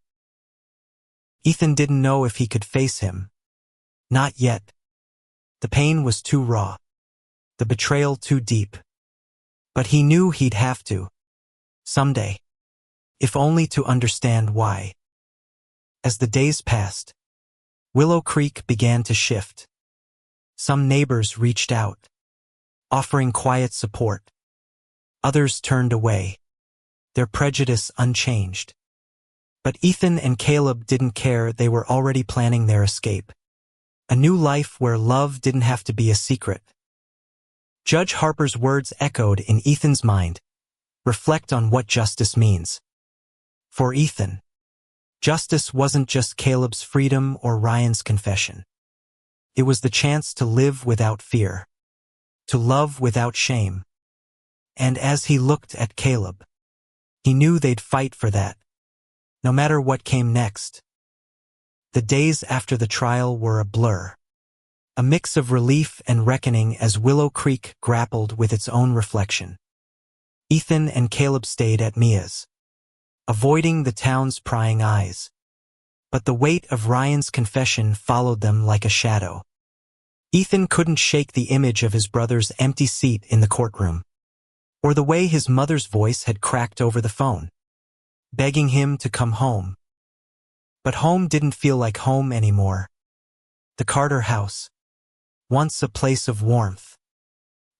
Ethan didn't know if he could face him. Not yet. The pain was too raw, the betrayal too deep. But he knew he'd have to. Someday. If only to understand why. As the days passed, Willow Creek began to shift. Some neighbors reached out, offering quiet support. Others turned away, their prejudice unchanged. But Ethan and Caleb didn't care. They were already planning their escape. A new life where love didn't have to be a secret. Judge Harper's words echoed in Ethan's mind. Reflect on what justice means. For Ethan, justice wasn't just Caleb's freedom or Ryan's confession. It was the chance to live without fear, to love without shame. And as he looked at Caleb, he knew they'd fight for that, no matter what came next. The days after the trial were a blur. a mix of relief and reckoning as Willow Creek grappled with its own reflection. Ethan and Caleb stayed at Mia's, avoiding the town's prying eyes. But the weight of Ryan's confession followed them like a shadow. Ethan couldn't shake the image of his brother's empty seat in the courtroom, or the way his mother's voice had cracked over the phone, begging him to come home. But home didn't feel like home anymore. The Carter house, once a place of warmth,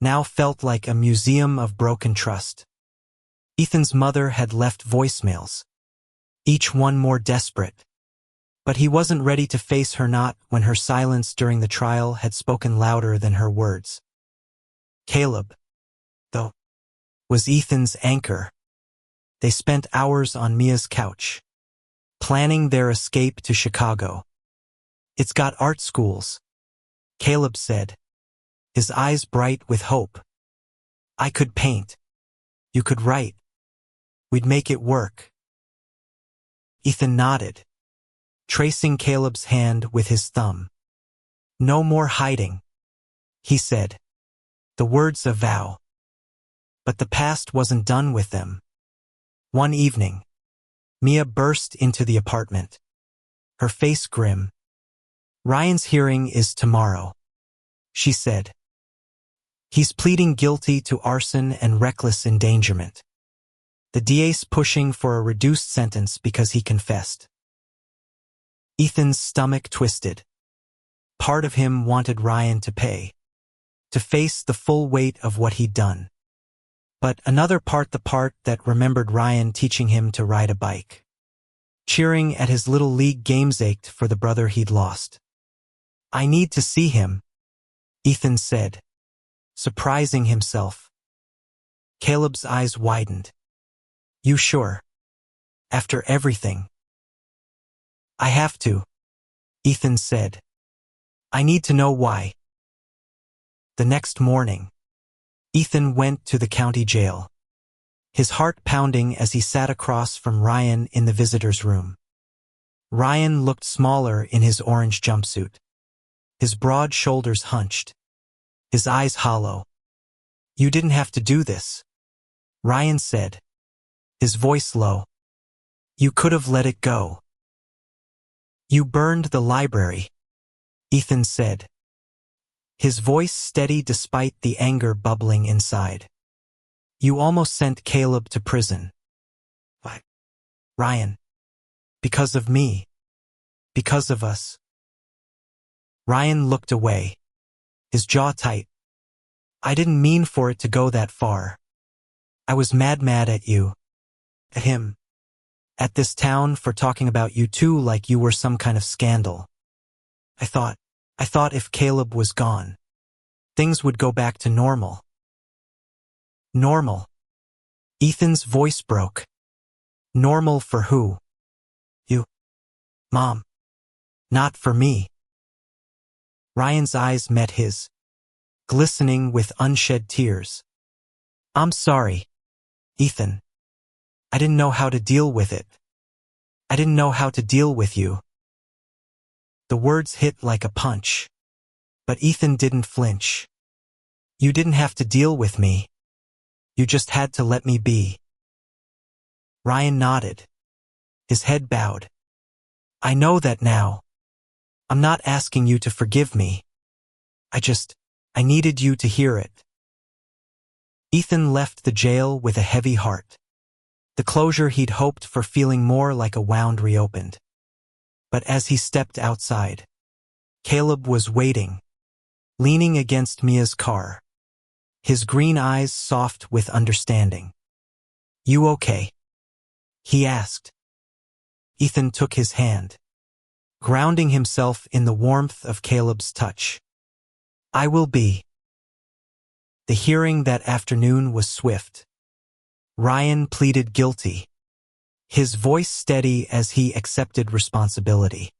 now felt like a museum of broken trust. Ethan's mother had left voicemails, each one more desperate. But he wasn't ready to face her, not when her silence during the trial had spoken louder than her words. Caleb, though, was Ethan's anchor. They spent hours on Mia's couch, planning their escape to Chicago. "It's got art schools," Caleb said, his eyes bright with hope. "I could paint. You could write. We'd make it work." Ethan nodded, tracing Caleb's hand with his thumb. "No more hiding," he said, the words a vow. But the past wasn't done with them. One evening, Mia burst into the apartment, her face grim. "Ryan's hearing is tomorrow," she said. "He's pleading guilty to arson and reckless endangerment. The DA's pushing for a reduced sentence because he confessed." Ethan's stomach twisted. Part of him wanted Ryan to pay, to face the full weight of what he'd done. But another part, the part that remembered Ryan teaching him to ride a bike, cheering at his little league games, ached for the brother he'd lost. "I need to see him," Ethan said, surprising himself. Caleb's eyes widened. "You sure? After everything?" "I have to," Ethan said. "I need to know why." The next morning, Ethan went to the county jail, his heart pounding as he sat across from Ryan in the visitor's room. Ryan looked smaller in his orange jumpsuit, his broad shoulders hunched, his eyes hollow. "You didn't have to do this," Ryan said, his voice low. "You could have let it go." "You burned the library," Ethan said, his voice steady despite the anger bubbling inside. "You almost sent Caleb to prison." "Why, Ryan? Because of me. Because of us." Ryan looked away, his jaw tight. "I didn't mean for it to go that far. I was mad at you. At him. At this town for talking about you two like you were some kind of scandal. I thought if Caleb was gone, things would go back to normal." "Normal?" Ethan's voice broke. "Normal for who?" "You, Mom. Not for me." Ryan's eyes met his, glistening with unshed tears. "I'm sorry, Ethan. I didn't know how to deal with it. I didn't know how to deal with you." The words hit like a punch, but Ethan didn't flinch. "You didn't have to deal with me. You just had to let me be." Ryan nodded, his head bowed. "I know that now. I'm not asking you to forgive me. I needed you to hear it." Ethan left the jail with a heavy heart. The closure he'd hoped for, feeling more like a wound reopened. But as he stepped outside, Caleb was waiting, leaning against Mia's car, his green eyes soft with understanding. "You okay?" he asked. Ethan took his hand, grounding himself in the warmth of Caleb's touch. "I will be." The hearing that afternoon was swift. Ryan pleaded guilty, his voice steady as he accepted responsibility.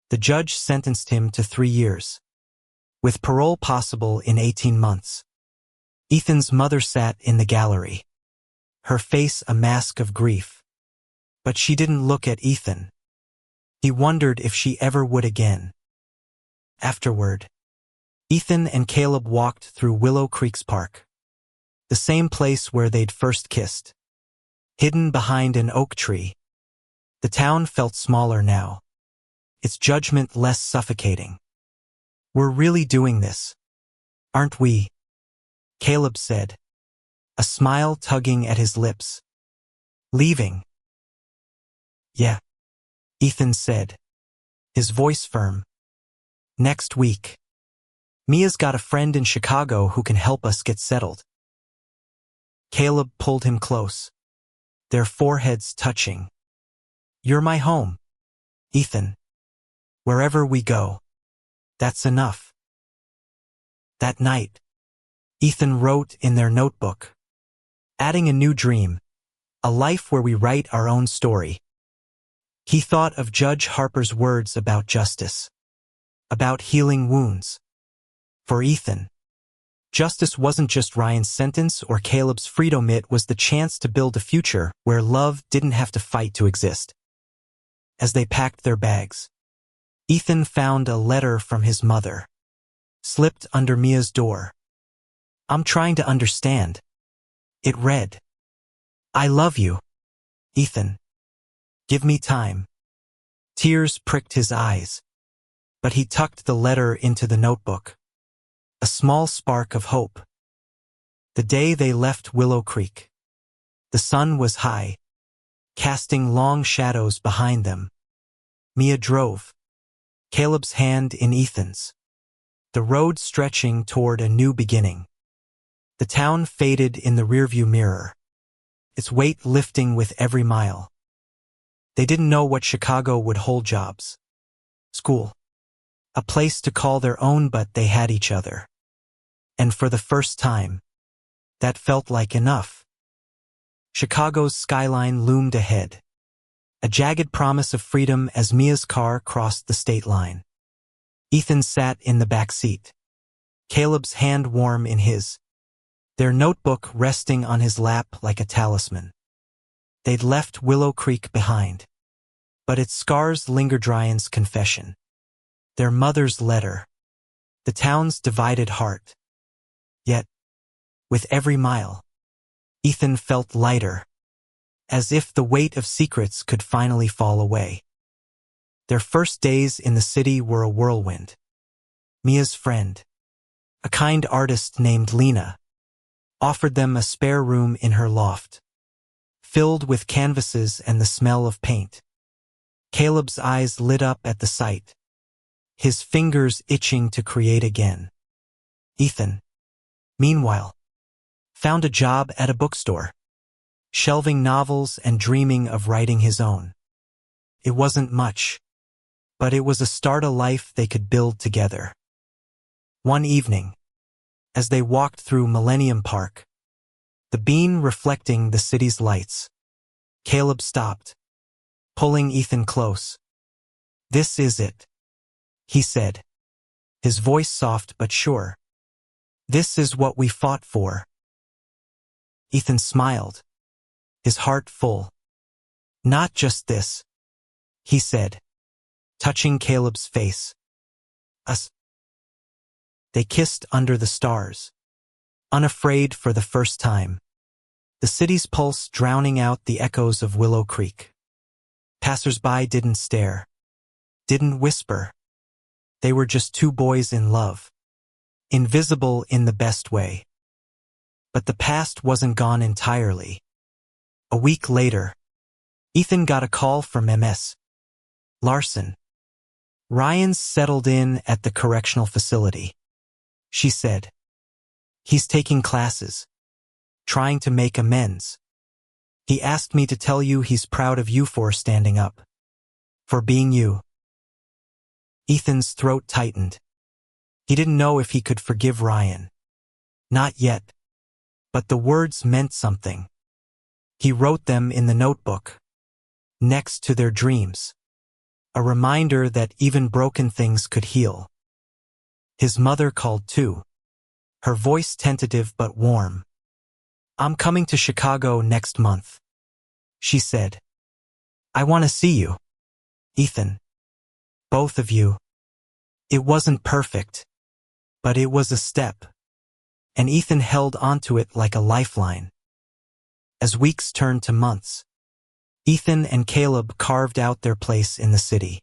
The judge sentenced him to 3 years, with parole possible in 18 months. Ethan's mother sat in the gallery, her face a mask of grief. But she didn't look at Ethan. He wondered if she ever would again. Afterward, Ethan and Caleb walked through Willow Creek's park, the same place where they'd first kissed. Hidden behind an oak tree, the town felt smaller now, its judgment less suffocating. "We're really doing this, aren't we?" Caleb said, a smile tugging at his lips. "Leaving?" "Yeah," Ethan said, his voice firm. "Next week. Mia's got a friend in Chicago who can help us get settled." Caleb pulled him close, their foreheads touching. "You're my home, Ethan. Wherever we go, that's enough." That night, Ethan wrote in their notebook, "Adding a new dream, a life where we write our own story." He thought of Judge Harper's words about justice, about healing wounds. For Ethan, justice wasn't just Ryan's sentence or Caleb's freedom, it was the chance to build a future where love didn't have to fight to exist. As they packed their bags, Ethan found a letter from his mother, slipped under Mia's door. "I'm trying to understand," it read. "I love you, Ethan. Give me time." Tears pricked his eyes, but he tucked the letter into the notebook, a small spark of hope. The day they left Willow Creek, the sun was high, casting long shadows behind them. Mia drove, Caleb's hand in Ethan's, the road stretching toward a new beginning. The town faded in the rearview mirror, its weight lifting with every mile. They didn't know what Chicago would hold: jobs, school, a place to call their own, but they had each other. And for the first time, that felt like enough. Chicago's skyline loomed ahead, a jagged promise of freedom as Mia's car crossed the state line. Ethan sat in the back seat, Caleb's hand warm in his, their notebook resting on his lap like a talisman. They'd left Willow Creek behind, but its scars lingered: Ryan's confession, their mother's letter, the town's divided heart. Yet, with every mile, Ethan felt lighter, as if the weight of secrets could finally fall away. Their first days in the city were a whirlwind. Mia's friend, a kind artist named Lena, offered them a spare room in her loft, filled with canvases and the smell of paint. Caleb's eyes lit up at the sight, his fingers itching to create again. Ethan, meanwhile, found a job at a bookstore, shelving novels and dreaming of writing his own. It wasn't much, but it was a start, a life they could build together. One evening, as they walked through Millennium Park, the bean reflecting the city's lights, Caleb stopped, pulling Ethan close. "This is it," he said, his voice soft but sure. "This is what we fought for." Ethan smiled, his heart full. "Not just this," he said, touching Caleb's face. "Us." They kissed under the stars, unafraid for the first time, the city's pulse drowning out the echoes of Willow Creek. Passers-by didn't stare, didn't whisper. They were just two boys in love, invisible in the best way. But the past wasn't gone entirely. A week later, Ethan got a call from Ms. Larson. "Ryan's settled in at the correctional facility," she said. "He's taking classes, trying to make amends. He asked me to tell you he's proud of you for standing up, for being you." Ethan's throat tightened. He didn't know if he could forgive Ryan. Not yet. But the words meant something. He wrote them in the notebook, next to their dreams, a reminder that even broken things could heal. His mother called too, her voice tentative but warm. "I'm coming to Chicago next month," she said. "I want to see you, Ethan. Both of you. It wasn't perfect, But it was a step, and Ethan held onto it like a lifeline. As weeks turned to months, Ethan and Caleb carved out their place in the city.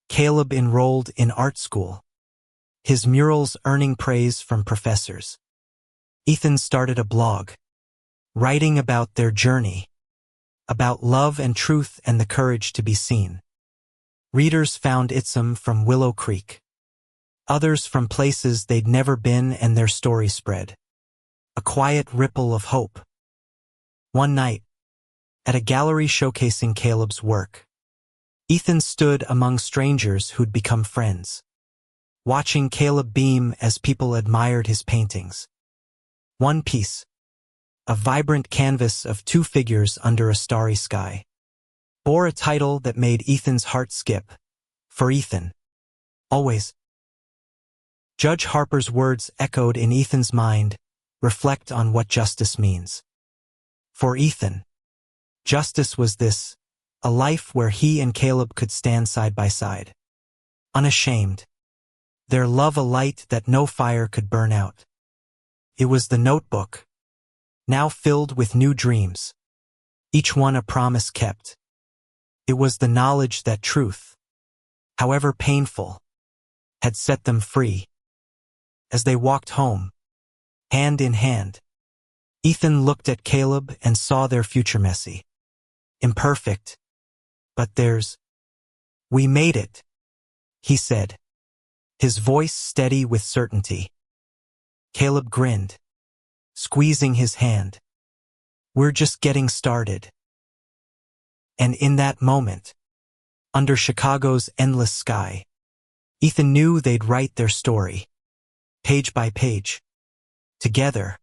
Caleb enrolled in art school, his murals earning praise from professors. Ethan started a blog, writing about their journey, about love and truth and the courage to be seen. Readers found Itzum from Willow Creek, others from places they'd never been, and their story spread. A quiet ripple of hope. One night, at a gallery showcasing Caleb's work, Ethan stood among strangers who'd become friends, watching Caleb beam as people admired his paintings. One piece, a vibrant canvas of two figures under a starry sky, bore a title that made Ethan's heart skip. For Ethan. Always. Judge Harper's words echoed in Ethan's mind, reflect on what justice means. For Ethan, justice was this, a life where he and Caleb could stand side by side. Unashamed. Their love a light that no fire could burn out. It was the notebook, now filled with new dreams, each one a promise kept. It was the knowledge that truth, however painful, had set them free. As they walked home, hand in hand, Ethan looked at Caleb and saw their future messy, imperfect, but theirs. We made it, he said, his voice steady with certainty. Caleb grinned, squeezing his hand. We're just getting started. And in that moment, under Chicago's endless sky, Ethan knew they'd write their story, page by page, together,